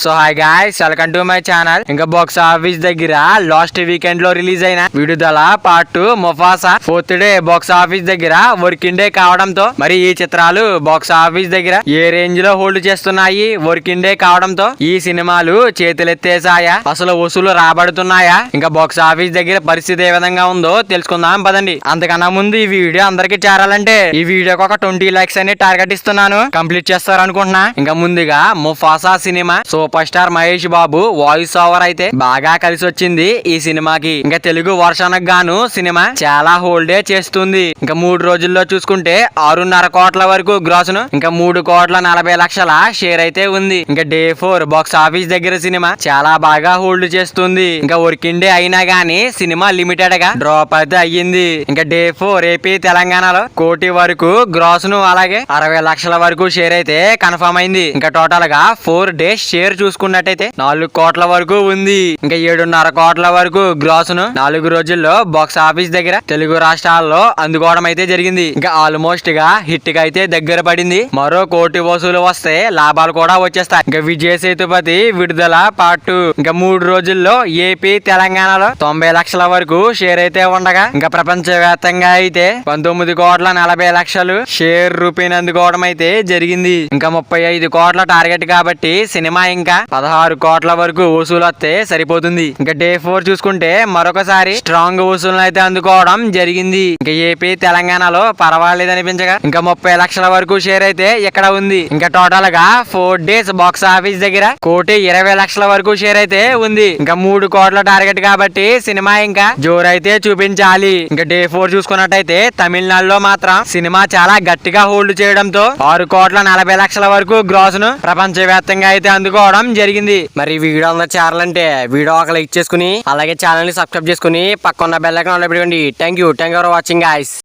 So hi guys, welcome to my channel. ఇంకా box office దగ్గర last weekend లో release అయిన విడుదల part 2 Mufasa 4th day box office దగ్గర వర్కింగ్ డే కావడంతో మరి ఈ చిత్రాలు బాక్స్ ఆఫీస్ దగ్గర ఏ రేంజ్ లో హోల్డ్ చేస్తున్నాయి, వర్కింగ్ డే కావడంతో ఈ సినిమాలు చేతులెత్తేసాయా, అసలు వసూలు రాబడుతున్నాయా, ఇంకా బాక్స్ ఆఫీస్ దగ్గర పరిస్థితి ఏ విధంగా ఉందో తెలుసుకుందాం పదండి. అంతకన్నా ముందు ఈ వీడియో అందరికి చేరాలంటే ఈ వీడియోకి ఒక 20 లైక్స్ అని టార్గెట్ ఇస్తున్నాను, కంప్లీట్ చేస్తారనుకుంటున్నా. ఇంకా ముందుగా Mufasa cinema super star Mahesh Babu voice over అయితే బాగా కలిసి వచ్చింది ఈ సినిమాకి. ఇంకా తెలుగు వర్షానికి గాను సినిమా చాలా హోల్డే చేస్తుంది. ఇంకా 3 రోజుల్లో చూసుకుంటే 6.5 కోట్ల వరకు గ్రాస్ ను, ఇంకా 3,40,00,000 షేర్ అయితే ఉంది. ఇంకా డే 4 బాక్స్ ఆఫీస్ దగ్గర సినిమా చాలా బాగా హోల్డ్ చేస్తుంది. ఇంకా వర్కింగ్ డే అయినా గానీ సినిమా లిమిటెడ్ గా డ్రాప్ అయితే అయ్యింది. ఇంకా డే 4 ఏపీ తెలంగాణలో 1 కోటి వరకు గ్రాస్ ను, అలాగే 60 లక్షల వరకు షేర్ అయితే కన్ఫర్మ్ అయింది. ఇంకా టోటల్ గా 4 డేస్ షేర్ చూసుకున్నట్టయితే 4 కోట్ల వరకు ఉంది. ఇంకా 7.5 కోట్ల వరకు గ్రాస్ ను 4 రోజుల్లో బాక్స్ ఆఫీస్ దగ్గర తెలుగు రాష్ట్రాల్లో అందుకోవడం అయితే జరిగింది. ఇంకా ఆల్మోస్ట్ గా హిట్ గా అయితే దగ్గర పడింది. మరో 1 కోటి వసూలు వస్తే లాభాలు కూడా వచ్చేస్తాయి. ఇంకా విజయ్ సేతుపతి విడుదల పార్ట్ 2 ఇంకా 3 రోజుల్లో ఏపీ తెలంగాణలో 90 లక్షల వరకు షేర్ అయితే ఉండగా, ఇంకా ప్రపంచ వ్యాప్తంగా అయితే 19,40,00,000 షేర్ రూపీని అందుకోవడం అయితే జరిగింది. ఇంకా 35 కోట్ల టార్గెట్ కాబట్టి సినిమా ఇంకా 16 కోట్ల వరకు వసూలు వస్తే సరిపోతుంది. ఇంకా డే 4 చూసుకుంటే మరొకసారి స్ట్రాంగ్ వసూలు అయితే అందుకోవడం జరిగింది. ఇంకా ఏపీ తెలంగాణలో పర్వాలేదు అనిపించగా ఇంకా 30 లక్షల వరకు షేర్ అయితే ఇక్కడ ఉంది. ఇంకా టోటల్ గా 4 డేస్ బాక్స్ ఆఫీస్ దగ్గర 1,20,00,000 వరకు షేర్ అయితే ఉంది. ఇంకా 3 కోట్ల టార్గెట్ కాబట్టి సినిమా ఇంకా జోరైతే చూపించాలి. ఇంకా డే 4 చూసుకున్నట్టయితే తమిళనాడులో మాత్రం సినిమా చాలా గట్టిగా హోల్డ్ చేయడంతో 6,40,00,000 వరకు గ్రాస్ ను ప్రపంచ వ్యాప్తంగా అయితే అందుకోవడం జరిగింది. మరి వీడియో అందరూ చేరాలంటే వీడియో ఒక లైక్ చేసుకుని అలాగే ఛానల్ ని సబ్స్క్రైబ్ చేసుకుని పక్కన బెల్ ఐకాన్ ఆన్ లో పెట్టుకోండి. Thank you for watching guys.